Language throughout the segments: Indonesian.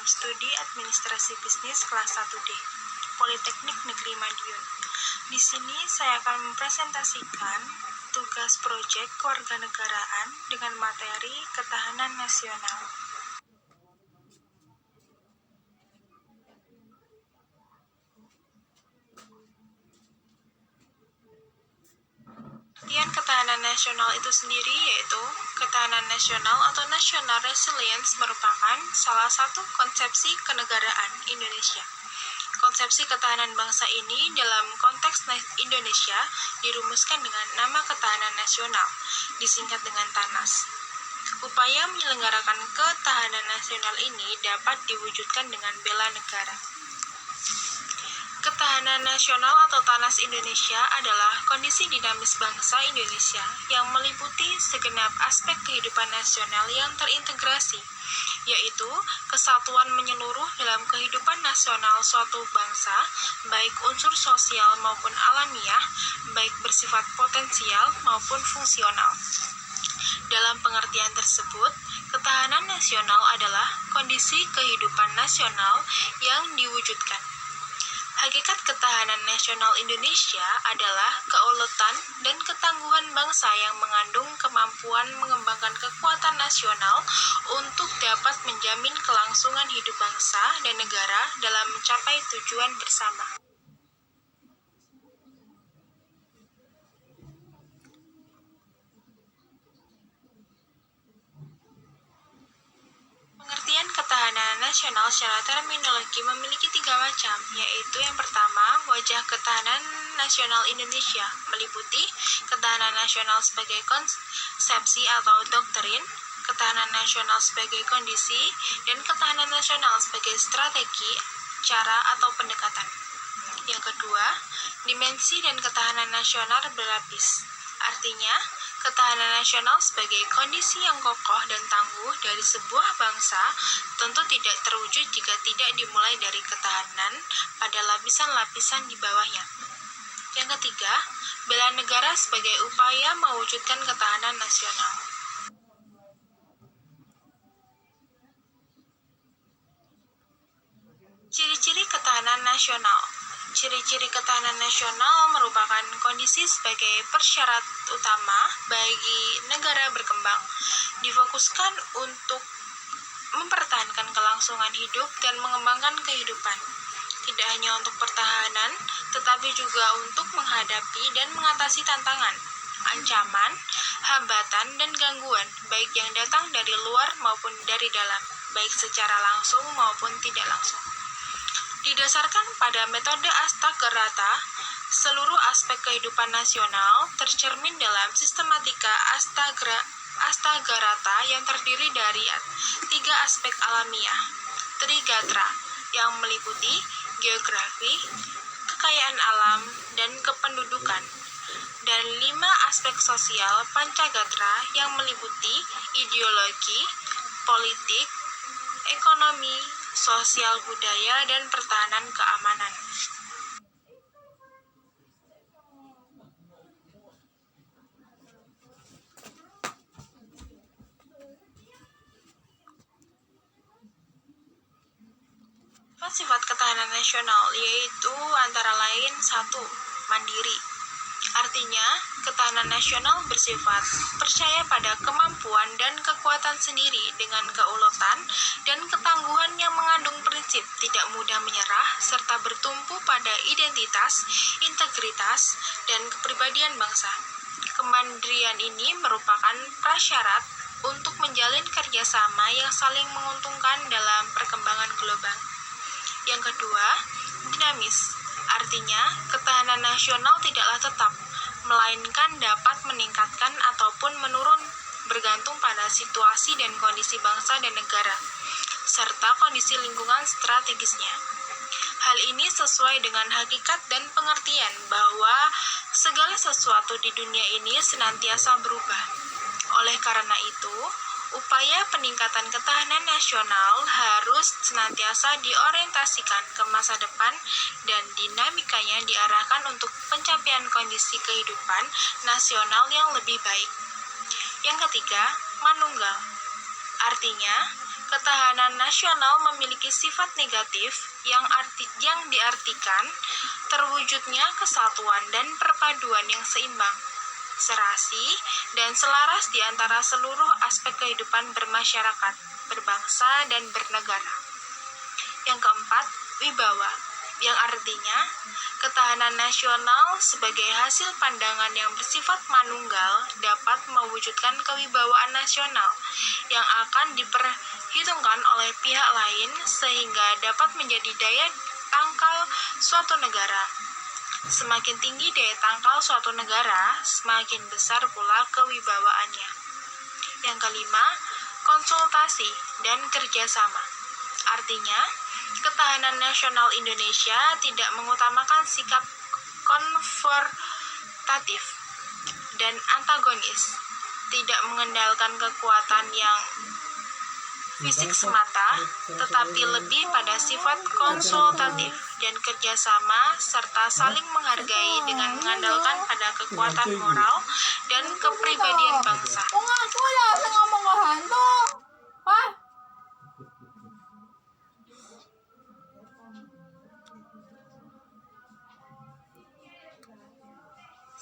program studi administrasi bisnis kelas 1D, Politeknik Negeri Madiun. Di sini saya akan mempresentasikan tugas proyek kewarganegaraan dengan materi ketahanan nasional. Pengertian ketahanan nasional itu sendiri yaitu ketahanan nasional atau national resilience merupakan salah satu konsepsi kenegaraan Indonesia. Konsepsi ketahanan bangsa ini dalam konteks Indonesia dirumuskan dengan nama ketahanan nasional, disingkat dengan TANAS. Upaya menyelenggarakan ketahanan nasional ini dapat diwujudkan dengan bela negara. Ketahanan nasional atau TANAS Indonesia adalah kondisi dinamis bangsa Indonesia yang meliputi segenap aspek kehidupan nasional yang terintegrasi, yaitu kesatuan menyeluruh dalam kehidupan nasional suatu bangsa, baik unsur sosial maupun alamiah, baik bersifat potensial maupun fungsional. Dalam pengertian tersebut, ketahanan nasional adalah kondisi kehidupan nasional yang diwujudkan. Hakikat ketahanan nasional Indonesia adalah keuletan dan ketangguhan bangsa yang mengandung kemampuan mengembangkan kekuatan nasional untuk dapat menjamin kelangsungan hidup bangsa dan negara dalam mencapai tujuan bersama. Pengertian ketahanan nasional secara terminologi memiliki 3 macam, yaitu yang pertama, wajah ketahanan nasional Indonesia, meliputi ketahanan nasional sebagai konsepsi atau doktrin, ketahanan nasional sebagai kondisi, dan ketahanan nasional sebagai strategi, cara, atau pendekatan. Yang kedua, dimensi dan ketahanan nasional berlapis, artinya, ketahanan nasional sebagai kondisi yang kokoh dan tangguh dari sebuah bangsa tentu tidak terwujud jika tidak dimulai dari ketahanan pada lapisan-lapisan di bawahnya. Yang ketiga, bela negara sebagai upaya mewujudkan ketahanan nasional. Ciri-ciri ketahanan nasional. Ciri-ciri ketahanan nasional merupakan kondisi sebagai persyarat utama bagi negara berkembang, difokuskan untuk mempertahankan kelangsungan hidup dan mengembangkan kehidupan. Tidak hanya untuk pertahanan, tetapi juga untuk menghadapi dan mengatasi tantangan, ancaman, hambatan, dan gangguan, baik yang datang dari luar maupun dari dalam, baik secara langsung maupun tidak langsung. Didasarkan pada metode Astagarata, seluruh aspek kehidupan nasional tercermin dalam sistematika Astagarata yang terdiri dari 3 aspek alamiah, Trigatra, yang meliputi geografi, kekayaan alam, dan kependudukan, dan 5 aspek sosial Pancagatra yang meliputi ideologi, politik, ekonomi, sosial budaya, dan pertahanan keamanan. Sifat ketahanan nasional yaitu antara lain 1. Mandiri. Artinya, ketahanan nasional bersifat percaya pada kemampuan dan kekuatan sendiri dengan keuletan dan ketangguhan yang mengandung prinsip tidak mudah menyerah serta bertumpu pada identitas, integritas, dan kepribadian bangsa. Kemandirian ini merupakan prasyarat untuk menjalin kerjasama yang saling menguntungkan dalam perkembangan global. Yang kedua, dinamis. Artinya, ketahanan nasional tidaklah tetap, melainkan dapat meningkatkan ataupun menurun bergantung pada situasi dan kondisi bangsa dan negara, serta kondisi lingkungan strategisnya. Hal ini sesuai dengan hakikat dan pengertian bahwa segala sesuatu di dunia ini senantiasa berubah. Oleh karena itu, upaya peningkatan ketahanan nasional harus senantiasa diorientasikan ke masa depan dan dinamikanya diarahkan untuk pencapaian kondisi kehidupan nasional yang lebih baik. Yang ketiga, manunggal. Artinya, Ketahanan nasional memiliki sifat negatif yang diartikan terwujudnya kesatuan dan perpaduan yang seimbang, serasi, dan selaras di antara seluruh aspek kehidupan bermasyarakat, berbangsa, dan bernegara. Yang keempat, wibawa, yang artinya ketahanan nasional sebagai hasil pandangan yang bersifat manunggal dapat mewujudkan kewibawaan nasional yang akan diperhitungkan oleh pihak lain sehingga dapat menjadi daya tangkal suatu negara. Semakin tinggi daya tangkal suatu negara, semakin besar pula kewibawaannya. Yang kelima, konsultasi dan kerjasama. Artinya, ketahanan nasional Indonesia tidak mengutamakan sikap konfrontatif dan antagonis, tidak mengandalkan kekuatan yang fisik semata, tetapi lebih pada sifat konsultatif dan kerjasama serta saling menghargai dengan mengandalkan pada kekuatan moral dan kepribadian bangsa.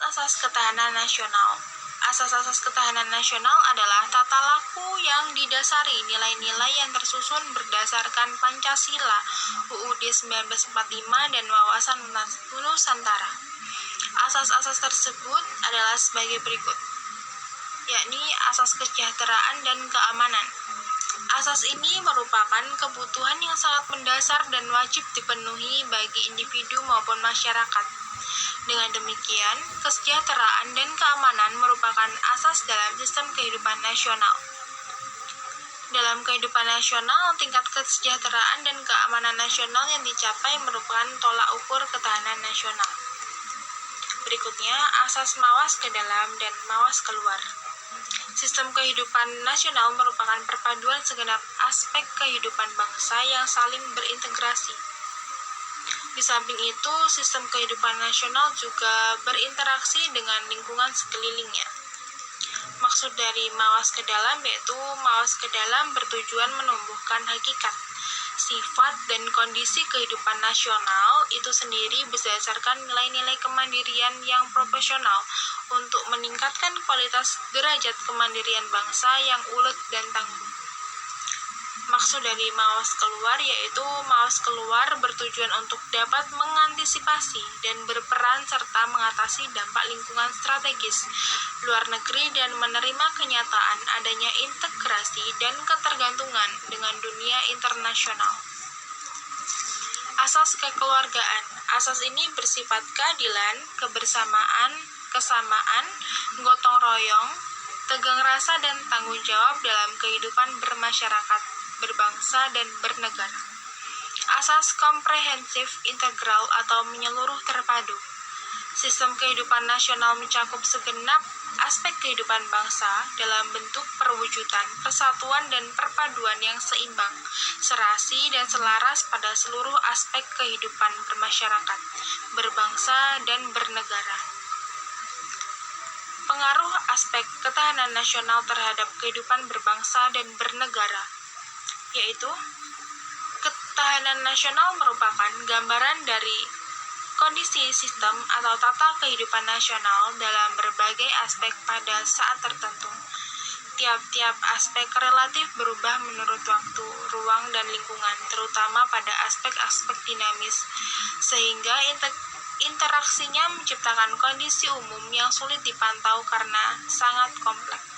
Asas ketahanan nasional. Asas-asas ketahanan nasional adalah tata laku yang didasari nilai-nilai yang tersusun berdasarkan Pancasila, UUD 1945, dan wawasan Nusantara. Asas-asas tersebut adalah sebagai berikut, yakni asas kesejahteraan dan keamanan. Asas ini merupakan kebutuhan yang sangat mendasar dan wajib dipenuhi bagi individu maupun masyarakat. Dengan demikian, kesejahteraan dan keamanan merupakan asas dalam sistem kehidupan nasional. Dalam kehidupan nasional, tingkat kesejahteraan dan keamanan nasional yang dicapai merupakan tolak ukur ketahanan nasional. Berikutnya, asas mawas ke dalam dan mawas keluar. Sistem kehidupan nasional merupakan perpaduan segenap aspek kehidupan bangsa yang saling berintegrasi. Di samping itu, sistem kehidupan nasional juga berinteraksi dengan lingkungan sekelilingnya. Maksud dari mawas ke dalam yaitu mawas ke dalam bertujuan menumbuhkan hakikat, sifat, dan kondisi kehidupan nasional itu sendiri berdasarkan nilai-nilai kemandirian yang proporsional untuk meningkatkan kualitas derajat kemandirian bangsa yang ulet dan tangguh. Maksud dari mawas keluar yaitu mawas keluar bertujuan untuk dapat mengantisipasi dan berperan serta mengatasi dampak lingkungan strategis luar negeri dan menerima kenyataan adanya integrasi dan ketergantungan dengan dunia internasional. Asas kekeluargaan. Asas ini bersifat keadilan, kebersamaan, kesamaan, gotong royong, tegang rasa, dan tanggung jawab dalam kehidupan bermasyarakat, berbangsa, dan bernegara. Asas komprehensif integral atau menyeluruh terpadu. Sistem kehidupan nasional mencakup segenap aspek kehidupan bangsa dalam bentuk perwujudan persatuan dan perpaduan yang seimbang, serasi, dan selaras pada seluruh aspek kehidupan bermasyarakat, berbangsa, dan bernegara. Pengaruh aspek ketahanan nasional terhadap kehidupan berbangsa dan bernegara, yaitu ketahanan nasional merupakan gambaran dari kondisi sistem atau tata kehidupan nasional dalam berbagai aspek pada saat tertentu. Tiap-tiap aspek relatif berubah menurut waktu, ruang, dan lingkungan, terutama pada aspek-aspek dinamis, sehingga interaksinya menciptakan kondisi umum yang sulit dipantau karena sangat kompleks.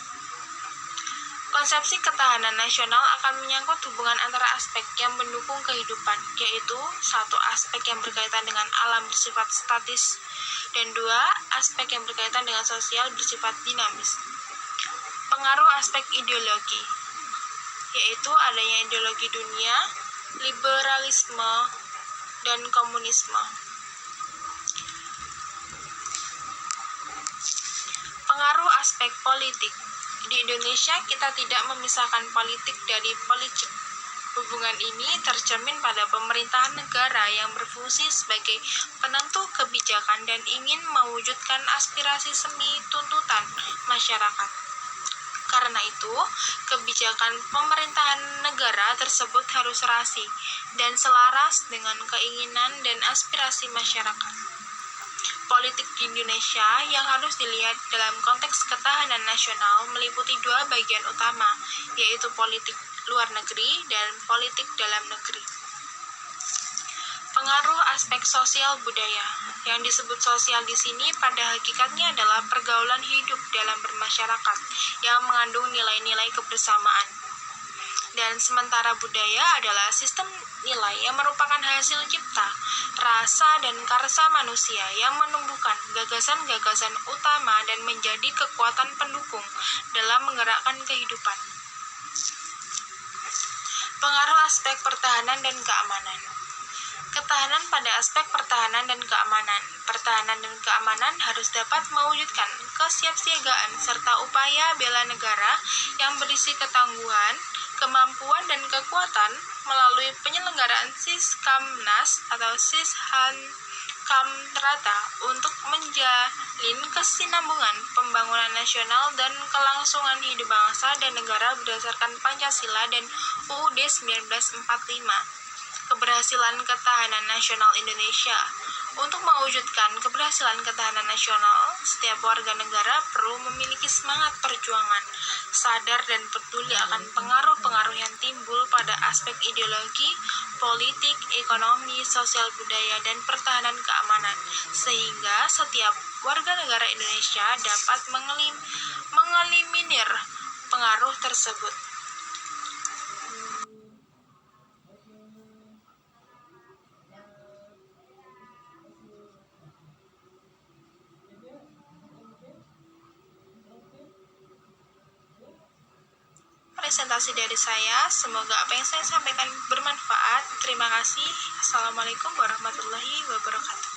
Konsepsi ketahanan nasional akan menyangkut hubungan antara aspek yang mendukung kehidupan, yaitu satu aspek yang berkaitan dengan alam bersifat statis, dan dua aspek yang berkaitan dengan sosial bersifat dinamis. Pengaruh aspek ideologi, yaitu adanya ideologi dunia, liberalisme, dan komunisme. Pengaruh aspek politik. Di Indonesia, kita tidak memisahkan politik dari politik. Hubungan ini tercermin pada pemerintahan negara yang berfungsi sebagai penentu kebijakan dan ingin mewujudkan aspirasi semi tuntutan masyarakat. Karena itu, kebijakan pemerintahan negara tersebut harus serasi dan selaras dengan keinginan dan aspirasi masyarakat. Politik di Indonesia yang harus dilihat dalam konteks ketahanan nasional meliputi dua bagian utama, yaitu politik luar negeri dan politik dalam negeri. Pengaruh aspek sosial budaya. Yang disebut sosial di sini pada hakikatnya adalah pergaulan hidup dalam bermasyarakat yang mengandung nilai-nilai kebersamaan. Dan sementara budaya adalah sistem nilai yang merupakan hasil cipta, rasa dan karsa manusia yang menumbuhkan gagasan-gagasan utama dan menjadi kekuatan pendukung dalam menggerakkan kehidupan. Pengaruh aspek pertahanan dan keamanan. Ketahanan pada aspek pertahanan dan keamanan. Pertahanan dan keamanan harus dapat mewujudkan kesiapsiagaan serta upaya bela negara yang berisi ketangguhan, kemampuan dan kekuatan melalui penyelenggaraan Siskamnas atau Siskamtrata untuk menjalin kesinambungan pembangunan nasional dan kelangsungan hidup bangsa dan negara berdasarkan Pancasila dan UUD 1945. Keberhasilan ketahanan nasional Indonesia. Untuk mewujudkan keberhasilan ketahanan nasional, setiap warga negara perlu memiliki semangat perjuangan, sadar dan peduli akan pengaruh-pengaruh yang timbul pada aspek ideologi, politik, ekonomi, sosial budaya, dan pertahanan keamanan, sehingga setiap warga negara Indonesia dapat mengeliminir pengaruh tersebut. Presentasi dari saya, semoga apa yang saya sampaikan bermanfaat. Terima kasih. Assalamualaikum warahmatullahi wabarakatuh.